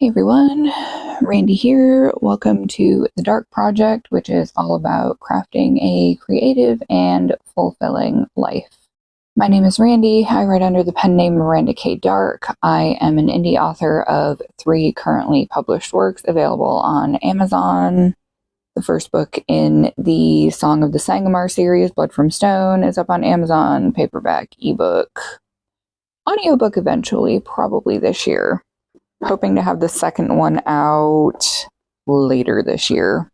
Hey everyone, Randy here. Welcome to the Darq project, which is all about crafting a creative and fulfilling life. My name is Randy. I write under the pen name Miranda K. Darq. I am an indie author of 3 currently published works available on Amazon. The first book in the Song of the Sangomar series, Blood from Stone, is up on Amazon, paperback, ebook, audiobook eventually, probably this year. Hoping to have the second one out later this year.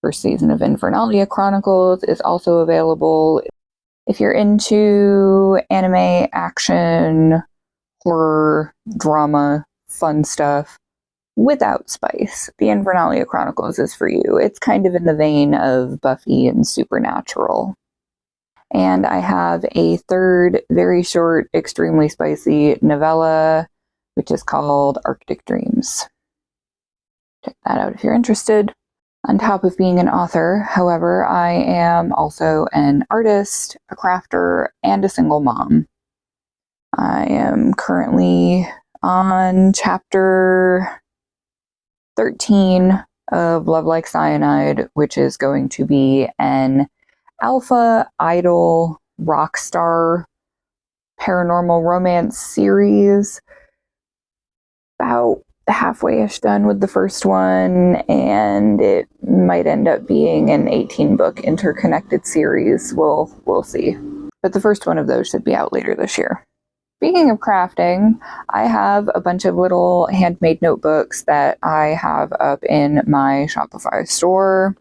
First season of Infernalia Chronicles is also available. If you're into anime, action, horror, drama, fun stuff, without spice, the Infernalia Chronicles is for you. It's kind of in the vein of Buffy and Supernatural. And I have a third, very short, extremely spicy novella, which is called Arctic Dreams. Check that out if you're interested. On top of being an author, however, I am also an artist, a crafter, and a single mom. I am currently on chapter 13 of Love Like Cyanide, which is going to be an alpha idol rock star paranormal romance series. About halfway-ish done with the first one, and it might end up being an 18-book interconnected series. We'll see. But the first one of those should be out later this year. Speaking of crafting, I have a bunch of little handmade notebooks that I have up in my Shopify store.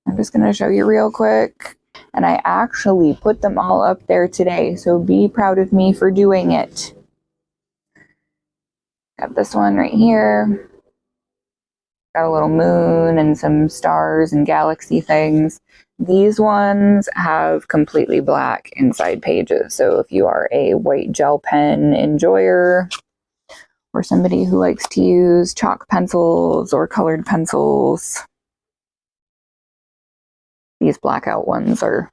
I'm just going to show you real quick. And I actually put them all up there today, so be proud of me for doing it. Got this one right here. Got a little moon and some stars and galaxy things. These ones have completely black inside pages. So if you are a white gel pen enjoyer or somebody who likes to use chalk pencils or colored pencils, these blackout ones are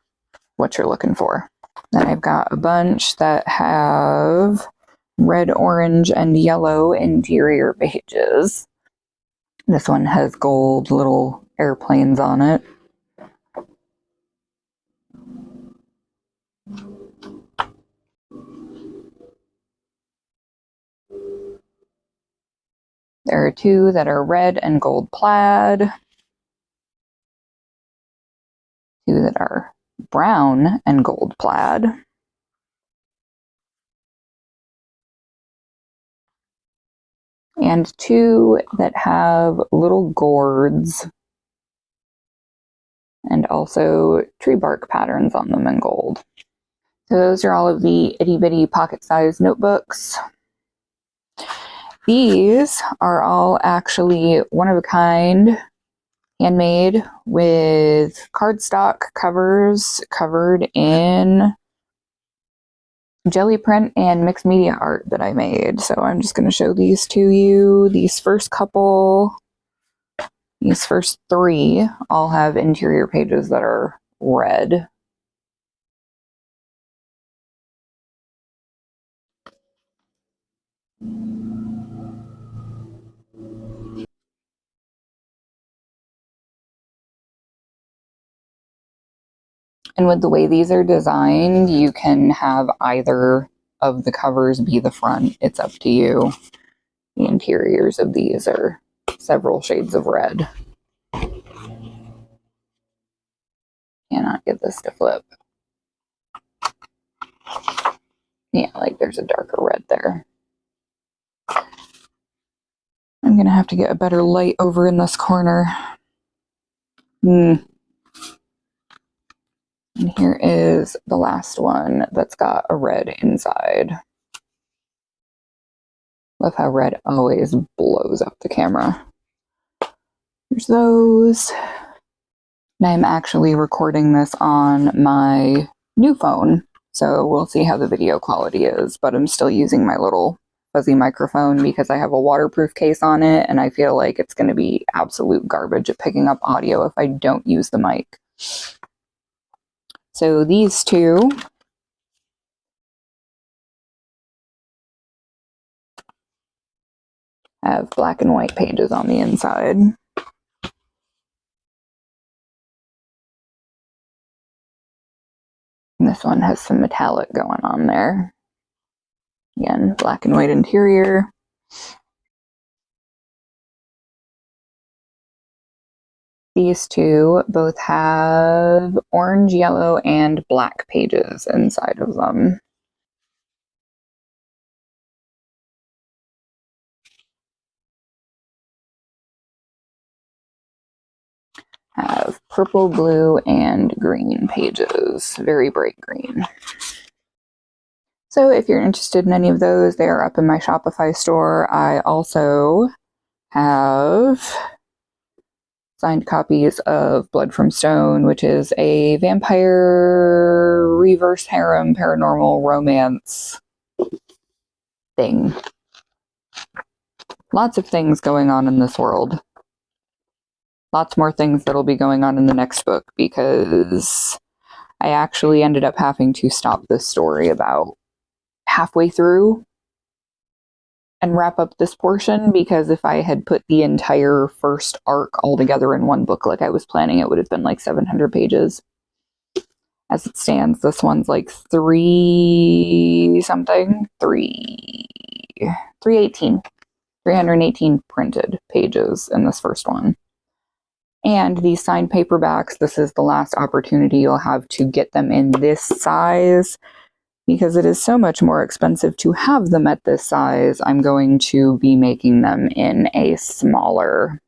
what you're looking for. Then I've got a bunch that have red, orange, and yellow interior pages. This one has gold little airplanes on it. There are 2 that are red and gold plaid. 2 that are brown and gold plaid. And 2 that have little gourds and also tree bark patterns on them in gold. So those are all of the itty bitty pocket sized notebooks. These are all actually one of a kind, handmade with cardstock covers covered in jelly print and mixed media art that I made. So I'm just going to show these to you. These first 3 all have interior pages that are red. And with the way these are designed, you can have either of the covers be the front. It's up to you. The interiors of these are several shades of red. Cannot get this to flip. Yeah, like there's a darker red there. I'm going to have to get a better light over in this corner. And here is the last one that's got a red inside. Love how red always blows up the camera. There's those. And I'm actually recording this on my new phone, so we'll see how the video quality is, but I'm still using my little fuzzy microphone because I have a waterproof case on it, and I feel like it's going to be absolute garbage at picking up audio if I don't use the mic. So these 2 have black and white pages on the inside. And this one has some metallic going on there. Again, black and white interior. These two both have orange, yellow, and black pages inside of them. Have purple, blue, and green pages. Very bright green. So if you're interested in any of those, they are up in my Shopify store. I also have signed copies of Blood from Stone, which is a vampire reverse harem paranormal romance thing. Lots of things going on in this world. Lots more things that'll be going on in the next book, because I actually ended up having to stop this story about halfway through and wrap up this portion, because if I had put the entire first arc all together in one book like I was planning, it would have been like 700 pages. As it stands, this one's like 318 printed pages in this first one. And these signed paperbacks, this is the last opportunity you'll have to get them in this size, because it is so much more expensive to have them at this size. I'm going to be making them in a smaller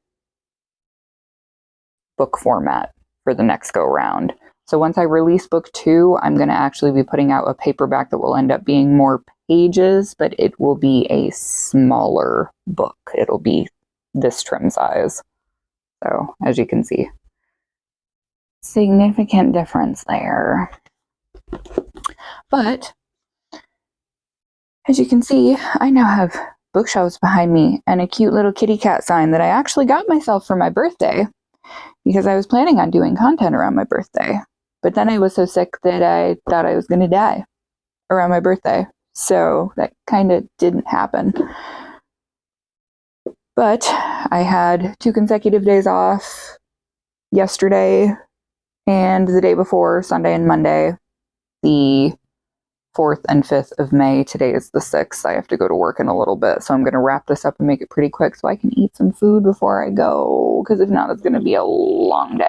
book format for the next go round. So once I release book 2, I'm going to actually be putting out a paperback that will end up being more pages, but it will be a smaller book. It'll be this trim size. So as you can see, significant difference there. But as you can see, I now have bookshelves behind me and a cute little kitty cat sign that I actually got myself for my birthday, because I was planning on doing content around my birthday. But then I was so sick that I thought I was going to die around my birthday. So that kind of didn't happen. But I had 2 consecutive days off yesterday and the day before, Sunday and Monday, the 4th and 5th of May. Today is the 6th. I have to go to work in a little bit, so I'm going to wrap this up and make it pretty quick so I can eat some food before I go, because if not, it's going to be a long day.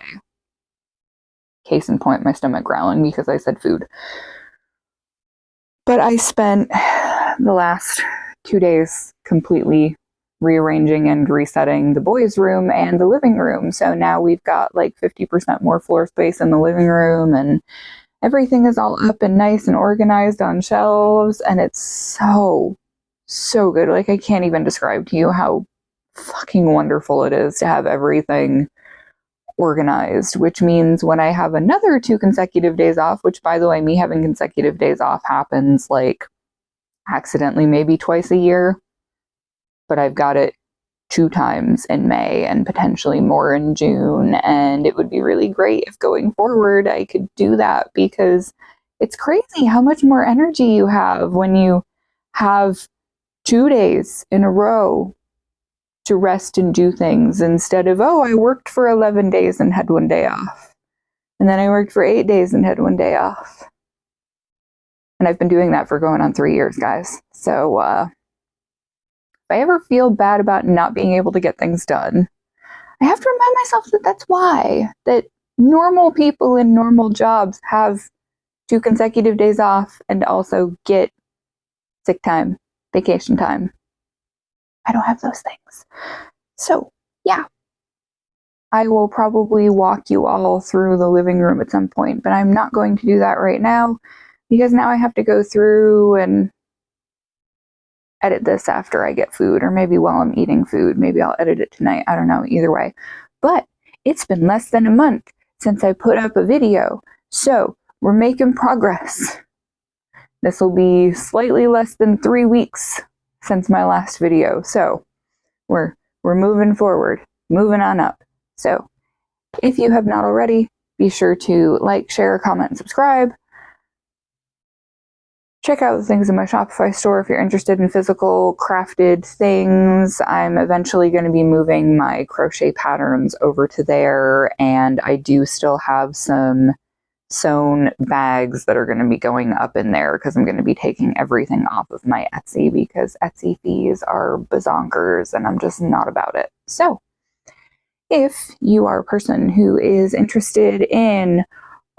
Case in point, my stomach growling because I said food. But I spent the last 2 days completely rearranging and resetting the boys' room and the living room. So now we've got like 50% more floor space in the living room, and everything is all up and nice and organized on shelves, and it's so good. Like, I can't even describe to you how fucking wonderful it is to have everything organized, which means when I have another 2 consecutive days off, which, by the way, me having consecutive days off happens like accidentally maybe twice a year, but I've got it 2 times in May and potentially more in June, and it would be really great if going forward I could do that, because it's crazy how much more energy you have when you have 2 days in a row to rest and do things, instead of, oh, I worked for 11 days and had 1 day off, and then I worked for 8 days and had 1 day off. And I've been doing that for going on 3 years, guys. So if I ever feel bad about not being able to get things done, I have to remind myself that that's why. That normal people in normal jobs have 2 consecutive days off and also get sick time, vacation time. I don't have those things. So, yeah. I will probably walk you all through the living room at some point, but I'm not going to do that right now, because now I have to go through and edit this after I get food, or maybe while I'm eating food. Maybe I'll edit it tonight. I don't know, either way. But it's been less than a month since I put up a video, so we're making progress. This will be slightly less than 3 weeks since my last video, so we're moving forward, moving on up. So if you have not already, be sure to like, share, comment, and subscribe. check out the things in my Shopify store if you're interested in physical crafted things. I'm eventually going to be moving my crochet patterns over to there, and I do still have some sewn bags that are going to be going up in there because I'm going to be taking everything off of my Etsy because Etsy fees are bazonkers and I'm just not about it. So if you are a person who is interested in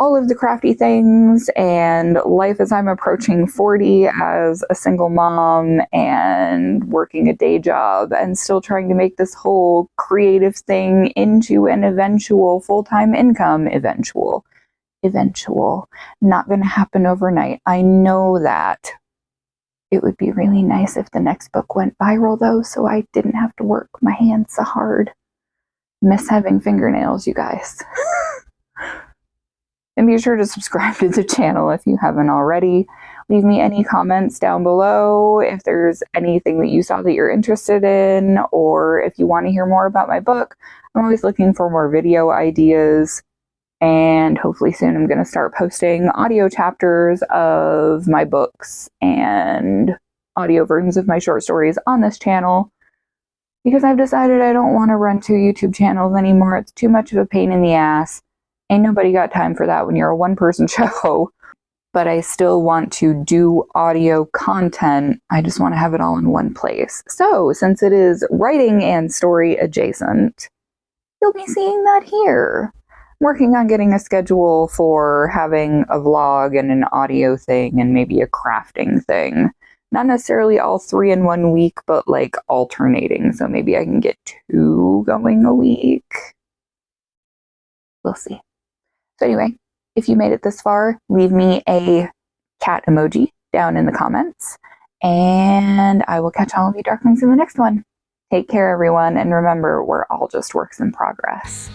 all of the crafty things and life as I'm approaching 40 as a single mom and working a day job and still trying to make this whole creative thing into an eventual full-time income, eventual, not going to happen overnight. I know that. It would be really nice if the next book went viral though, so I didn't have to work my hands so hard. Miss having fingernails, you guys. And be sure to subscribe to the channel if you haven't already. Leave me any comments down below if there's anything that you saw that you're interested in, or if you want to hear more about my book. I'm always looking for more video ideas, and hopefully soon I'm going to start posting audio chapters of my books and audio versions of my short stories on this channel, because I've decided I don't want to run 2 YouTube channels anymore. It's too much of a pain in the ass. Ain't nobody got time for that when you're a one-person show. But I still want to do audio content. I just want to have it all in one place. So since it is writing and story adjacent, you'll be seeing that here. I'm working on getting a schedule for having a vlog and an audio thing and maybe a crafting thing. Not necessarily all 3 in 1 week, but like alternating. So maybe I can get 2 going a week. We'll see. So anyway, if you made it this far, leave me a cat emoji down in the comments, and I will catch all of you darklings in the next one. Take care, everyone, and remember, we're all just works in progress.